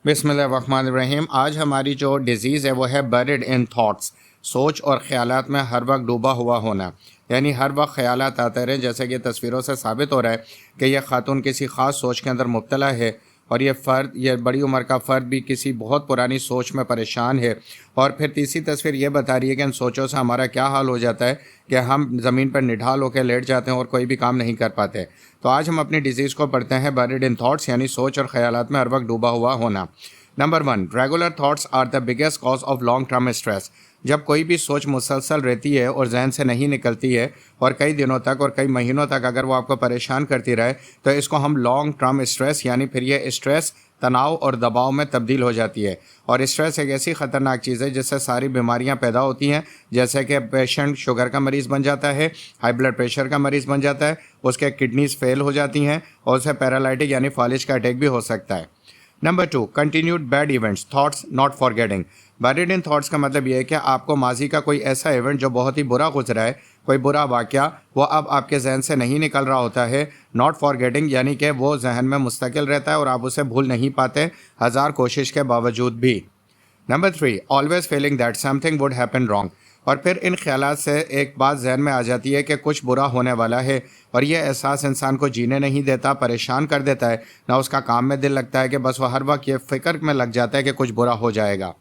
بسم اللہ الرحمن الرحیم۔ آج ہماری جو ڈیزیز ہے وہ ہے بریڈ ان تھاٹس، سوچ اور خیالات میں ہر وقت ڈوبا ہوا ہونا، یعنی ہر وقت خیالات آتے رہے، جیسے کہ تصویروں سے ثابت ہو رہا ہے کہ یہ خاتون کسی خاص سوچ کے اندر مبتلا ہے، اور یہ بڑی عمر کا فرد بھی کسی بہت پرانی سوچ میں پریشان ہے۔ اور پھر تیسری تصویر یہ بتا رہی ہے کہ ان سوچوں سے ہمارا کیا حال ہو جاتا ہے کہ ہم زمین پر نڈھال ہو کے لیٹ جاتے ہیں اور کوئی بھی کام نہیں کر پاتے۔ تو آج ہم اپنی ڈیزیز کو پڑھتے ہیں بریڈ ان تھاٹس، یعنی سوچ اور خیالات میں ہر وقت ڈوبا ہوا ہونا۔ Number 1، regular thoughts are the biggest cause of long term stress. جب کوئی بھی سوچ مسلسل رہتی ہے اور ذہن سے نہیں نکلتی ہے اور کئی دنوں تک اور کئی مہینوں تک اگر وہ آپ کو پریشان کرتی رہے تو اس کو ہم لانگ ٹرم اسٹریس، یعنی پھر یہ اسٹریس تناؤ اور دباؤ میں تبدیل ہو جاتی ہے۔ اور اسٹریس ایک ایسی خطرناک چیز ہے جس سے ساری بیماریاں پیدا ہوتی ہیں، جیسے کہ پیشنٹ شوگر کا مریض بن جاتا ہے، ہائی بلڈ پریشر کا مریض بن جاتا ہے، اس کے کڈنیز فیل ہو جاتی ہیں اور اسے پیرالائٹک یعنی فالج کا اٹیک بھی ہو سکتا ہے۔ Number 2، continued bad events thoughts not forgetting. Bread in thoughts کا مطلب یہ ہے کہ آپ کو ماضی کا کوئی ایسا ایونٹ جو بہت ہی برا گزرا ہے، کوئی برا واقعہ، وہ اب آپ کے ذہن سے نہیں نکل رہا ہوتا ہے۔ ناٹ فارگیٹنگ یعنی کہ وہ ذہن میں مستقل رہتا ہے اور آپ اسے بھول نہیں پاتے ہزار کوشش کے باوجود بھی۔ Number 3، always feeling that something would happen wrong۔ اور پھر ان خیالات سے ایک بات ذہن میں آ جاتی ہے کہ کچھ برا ہونے والا ہے، اور یہ احساس انسان کو جینے نہیں دیتا، پریشان کر دیتا ہے، نہ اس کا کام میں دل لگتا ہے کہ بس وہ ہر وقت یہ فکر میں لگ جاتا ہے کہ کچھ برا ہو جائے گا۔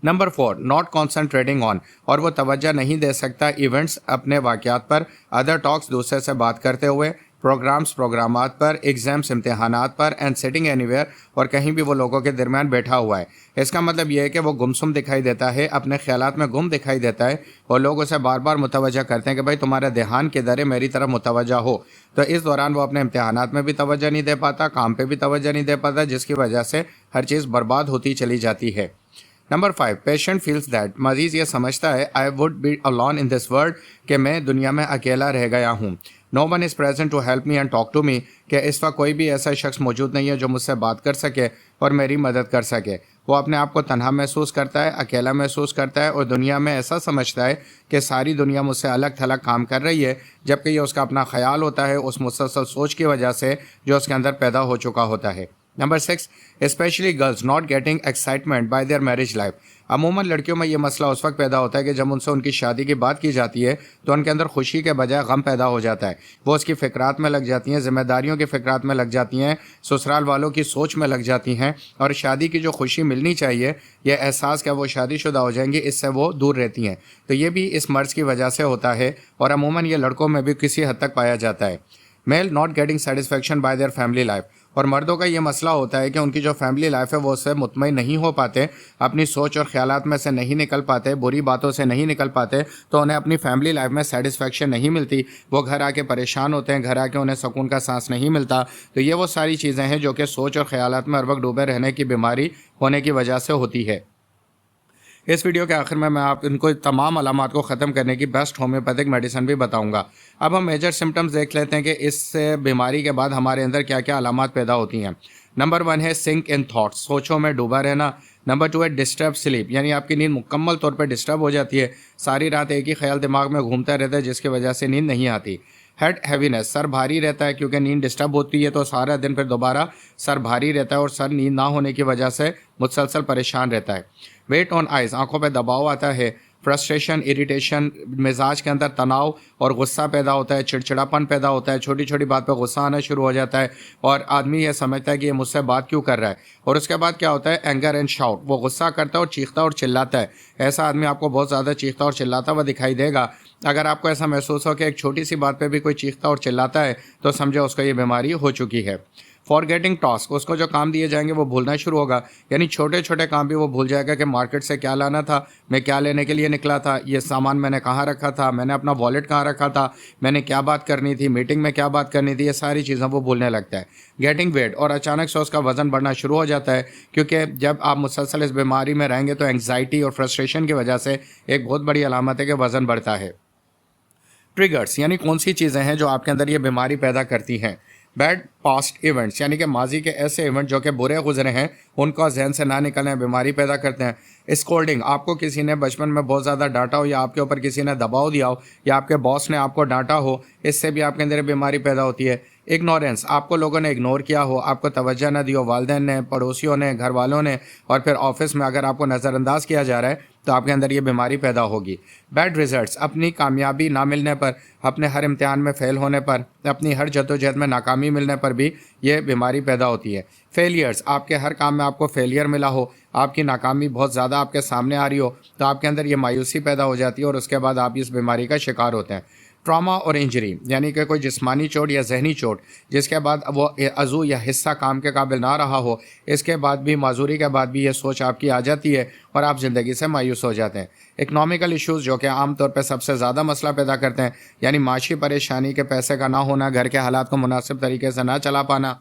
نمبر 4، ناٹ کانسنٹریٹنگ آن، اور وہ توجہ نہیں دے سکتا ایونٹس، اپنے واقعات پر، ادر ٹاکس دوسرے سے بات کرتے ہوئے، پروگرامات پر، ایگزامس امتحانات پر، اینڈ سٹنگ اینی ویئر، اور کہیں بھی وہ لوگوں کے درمیان بیٹھا ہوا ہے۔ اس کا مطلب یہ ہے کہ وہ گمسم دکھائی دیتا ہے، اپنے خیالات میں گم دکھائی دیتا ہے، اور لوگ اسے بار بار متوجہ کرتے ہیں کہ بھائی تمہارا دھیان کدھر ہے، میری طرف متوجہ ہو۔ تو اس دوران وہ اپنے امتحانات میں بھی توجہ نہیں دے پاتا، کام پہ بھی توجہ نہیں دے پاتا، جس کی وجہ سے ہر چیز برباد ہوتی چلی جاتی ہے۔ نمبر 5، پیشنٹ فیلز دیٹ، مریض یہ سمجھتا ہے I would be alone in this world، کہ میں دنیا میں اکیلا رہ گیا ہوں۔ No one is present to help me and talk to me، کہ اس وقت کوئی بھی ایسا شخص موجود نہیں ہے جو مجھ سے بات کر سکے اور میری مدد کر سکے۔ وہ اپنے آپ کو تنہا محسوس کرتا ہے، اکیلا محسوس کرتا ہے، اور دنیا میں ایسا سمجھتا ہے کہ ساری دنیا مجھ سے الگ تھلگ کام کر رہی ہے، جبکہ یہ اس کا اپنا خیال ہوتا ہے اس مسلسل سوچ کی وجہ سے جو اس کے اندر پیدا ہو چکا ہوتا ہے۔ Number 6، especially girls not getting excitement by their marriage life. عموماً لڑکیوں میں یہ مسئلہ اس وقت پیدا ہوتا ہے کہ جب ان سے ان کی شادی کی بات کی جاتی ہے تو ان کے اندر خوشی کے بجائے غم پیدا ہو جاتا ہے۔ وہ اس کی فکرات میں لگ جاتی ہیں، ذمہ داریوں کی فکرات میں لگ جاتی ہیں، سسرال والوں کی سوچ میں لگ جاتی ہیں، اور شادی کی جو خوشی ملنی چاہیے، یہ احساس کہ وہ شادی شدہ ہو جائیں گی، اس سے وہ دور رہتی ہیں۔ تو یہ بھی اس مرض کی وجہ سے ہوتا ہے، اور عموماً یہ لڑکوں میں بھی کسی حد تک پایا جاتا ہے۔ Male not getting satisfaction by their family life, اور مردوں کا یہ مسئلہ ہوتا ہے کہ ان کی جو فیملی لائف ہے وہ اس سے مطمئن نہیں ہو پاتے، اپنی سوچ اور خیالات میں سے نہیں نکل پاتے، بری باتوں سے نہیں نکل پاتے، تو انہیں اپنی فیملی لائف میں سیٹسفیکشن نہیں ملتی، وہ گھر آ کے پریشان ہوتے ہیں، گھر آ کے انہیں سکون کا سانس نہیں ملتا۔ تو یہ وہ ساری چیزیں ہیں جو کہ سوچ اور خیالات میں ہر وقت ڈوبے رہنے کی بیماری ہونے کی وجہ سے ہوتی ہے۔ اس ویڈیو کے آخر میں آپ ان کو تمام علامات کو ختم کرنے کی بیسٹ ہومیوپیتھک میڈیسن بھی بتاؤں گا۔ اب ہم میجر سمٹمز دیکھ لیتے ہیں کہ اس بیماری کے بعد ہمارے اندر کیا کیا علامات پیدا ہوتی ہیں۔ نمبر 1 ہے سنک ان تھاٹس، سوچوں میں ڈوبا رہنا۔ نمبر 2 ہے ڈسٹرب سلیپ، یعنی آپ کی نیند مکمل طور پہ ڈسٹرب ہو جاتی ہے، ساری رات ایک ہی خیال دماغ میں گھومتا رہتا ہے جس کی وجہ سے نیند نہیں آتی۔ ہیڈ ہیوینس، سر بھاری رہتا ہے، کیونکہ نیند ڈسٹرب ہوتی ہے تو سارا دن پھر دوبارہ سر بھاری رہتا ہے، اور سر نیند نہ ہونے کی وجہ سے مسلسل پریشان رہتا ہے۔ ویٹ آن آئیز، آنکھوں پہ دباؤ آتا ہے۔ فرسٹریشن، اریٹیشن، مزاج کے اندر تناؤ اور غصہ پیدا ہوتا ہے، چڑچڑاپن پیدا ہوتا ہے، چھوٹی چھوٹی بات پہ غصہ آنا شروع ہو جاتا ہے، اور آدمی یہ سمجھتا ہے کہ یہ مجھ سے بات کیوں کر رہا ہے۔ اور اس کے بعد کیا ہوتا ہے، اینگر اینڈ شاؤٹ، وہ غصہ کرتا ہے اور چیختا اور چلاتا ہے۔ ایسا آدمی آپ کو بہت زیادہ چیختا اور چلاتا ہوا دکھائی دے گا۔ اگر آپ کو ایسا محسوس ہو کہ ایک چھوٹی سی بات پہ بھی کوئی چیختا اور چلاتا ہے تو سمجھو اس کو یہ بیماری ہو چکی ہے۔ فارگیٹنگ ٹاسک، اس کو جو کام دیے جائیں گے وہ بھولنا شروع ہوگا، یعنی چھوٹے چھوٹے کام بھی وہ بھول جائے گا کہ مارکیٹ سے کیا لانا تھا، میں کیا لینے کے لیے نکلا تھا، یہ سامان میں نے کہاں رکھا تھا، میں نے اپنا والیٹ کہاں رکھا تھا، میں نے کیا بات کرنی تھی، میٹنگ میں کیا بات کرنی تھی، یہ ساری چیزیں وہ بھولنے لگتا ہے۔ گیٹنگ ویٹ، اور اچانک سے اس کا وزن بڑھنا شروع ہو جاتا ہے، کیونکہ جب آپ مسلسل اس بیماری میں رہیں گے تو انگزائٹی اور فرسٹریشن کی وجہ سے ایک بہت بڑی علامت ہے کہ وزن بڑھتا ہے۔ ٹریگرز، یعنی کون سی چیزیں ہیں جو آپ کے اندر یہ بیماری پیدا کرتی ہیں۔ بیڈ پاسٹ ایونٹس، یعنی کہ ماضی کے ایسے ایونٹ جو کہ برے گزرے ہیں ان کو ذہن سے نہ نکلیں، بیماری پیدا کرتے ہیں۔ اسکولڈنگ، آپ کو کسی نے بچپن میں بہت زیادہ ڈانٹا ہو، یا آپ کے اوپر کسی نے دباؤ دیا ہو، یا آپ کے باس نے آپ کو ڈانٹا ہو، اس سے بھی آپ کے اندر بیماری پیدا ہوتی ہے۔ اگنورینس، آپ کو لوگوں نے اگنور کیا ہو، آپ کو توجہ نہ دی ہو، والدین نے، پڑوسیوں نے، گھر والوں نے، اور پھر آفس میں اگر آپ کو نظر انداز کیا جا رہا ہے تو آپ کے اندر یہ بیماری پیدا ہوگی۔ بیڈ ریزلٹس، اپنی کامیابی نہ ملنے پر، اپنے ہر امتحان میں فیل ہونے پر، اپنی ہر جدوجہد میں ناکامی ملنے پر بھی یہ بیماری پیدا ہوتی ہے۔ فیلیئرس، آپ کے ہر کام میں آپ کو فیلئر ملا ہو، آپ کی ناکامی بہت زیادہ آپ کے سامنے آ رہی ہو تو آپ کے اندر یہ مایوسی پیدا ہو جاتی ہے اور اس کے بعد آپ اس بیماری کا شکار ہوتے ہیں۔ ٹراما اور انجری، یعنی کہ کوئی جسمانی چوٹ یا ذہنی چوٹ جس کے بعد وہ عضو یا حصہ کام کے قابل نہ رہا ہو، اس کے بعد بھی، معذوری کے بعد بھی یہ سوچ آپ کی آ جاتی ہے اور آپ زندگی سے مایوس ہو جاتے ہیں۔ اکنامیکل ایشوز، جو کہ عام طور پہ سب سے زیادہ مسئلہ پیدا کرتے ہیں، یعنی معاشی پریشانی کے پیسے کا نہ ہونا، گھر کے حالات کو مناسب طریقے سے نہ چلا پانا،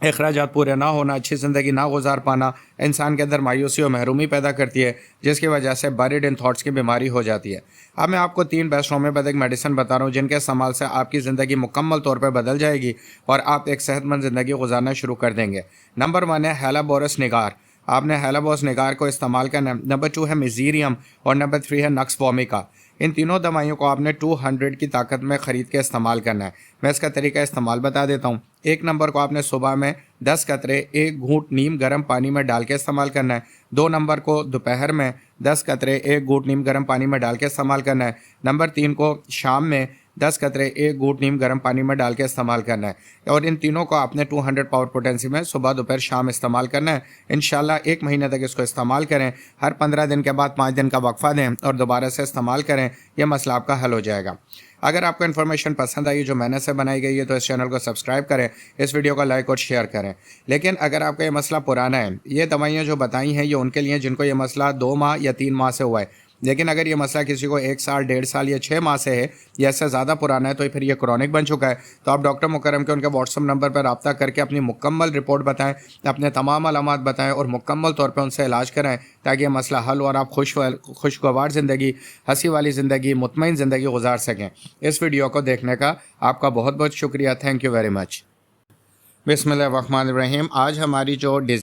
اخراجات پورے نہ ہونا، اچھی زندگی نہ گزار پانا، انسان کے اندر مایوسی اور محرومی پیدا کرتی ہے، جس کی وجہ سے بریڈ ان تھاٹس کی بیماری ہو جاتی ہے۔ اب میں آپ کو 3 بیسٹ ہومیوپیتھک میڈیسن بتا رہا ہوں جن کے استعمال سے آپ کی زندگی مکمل طور پہ بدل جائے گی اور آپ ایک صحت مند زندگی گزارنا شروع کر دیں گے۔ نمبر 1 ہے ہیلابورس نگار، آپ نے ہیلابورس نگار کو استعمال کرنا ہے۔ نمبر 2 ہے میزیریم اور نمبر 3 ہے نکس وومیکا۔ ان تینوں دوائیوں کو آپ نے 200 کی طاقت میں خرید کے استعمال کرنا ہے۔ میں اس کا طریقہ استعمال بتا دیتا ہوں۔ 1 نمبر کو آپ نے صبح میں 10 قطرے 1 گھونٹ نیم گرم پانی میں ڈال کے استعمال کرنا ہے۔ 2 نمبر کو دوپہر میں 10 قطرے 1 گھونٹ نیم گرم پانی میں ڈال کے استعمال کرنا ہے۔ نمبر 3 کو شام میں 10 قطرے 1 گھونٹ نیم گرم پانی میں ڈال کے استعمال کرنا ہے، اور ان تینوں کو آپ نے 200 پاور پوٹینسی میں صبح دوپہر شام استعمال کرنا ہے۔ انشاءاللہ 1 مہینے تک اس کو استعمال کریں، ہر 15 دن کے بعد 5 دن کا وقفہ دیں اور دوبارہ سے استعمال کریں، یہ مسئلہ آپ کا حل ہو جائے گا۔ اگر آپ کو انفارمیشن پسند آئی جو میں نے سے بنائی گئی ہے تو اس چینل کو سبسکرائب کریں، اس ویڈیو کو لائک اور شیئر کریں۔ لیکن اگر آپ کا یہ مسئلہ پرانا ہے، یہ دوائیاں جو بتائی ہیں یہ ان کے لیے جن کو یہ مسئلہ 2 ماہ یا 3 ماہ سے ہوا ہے، لیکن اگر یہ مسئلہ کسی کو 1 سال، 1.5 سال یا 6 ماہ سے ہے یا اس سے زیادہ پرانا ہے تو پھر یہ کرونک بن چکا ہے، تو آپ ڈاکٹر مکرم کے ان کے واٹس ایپ نمبر پر رابطہ کر کے اپنی مکمل رپورٹ بتائیں، اپنے تمام علامات بتائیں اور مکمل طور پہ ان سے علاج کرائیں تاکہ یہ مسئلہ حل ہو اور آپ خوشگوار زندگی، ہنسی والی زندگی، مطمئن زندگی گزار سکیں۔ اس ویڈیو کو دیکھنے کا آپ کا بہت بہت شکریہ۔ Thank you very much. بسم اللہ الرحمن الرحیم۔ آج ہماری جو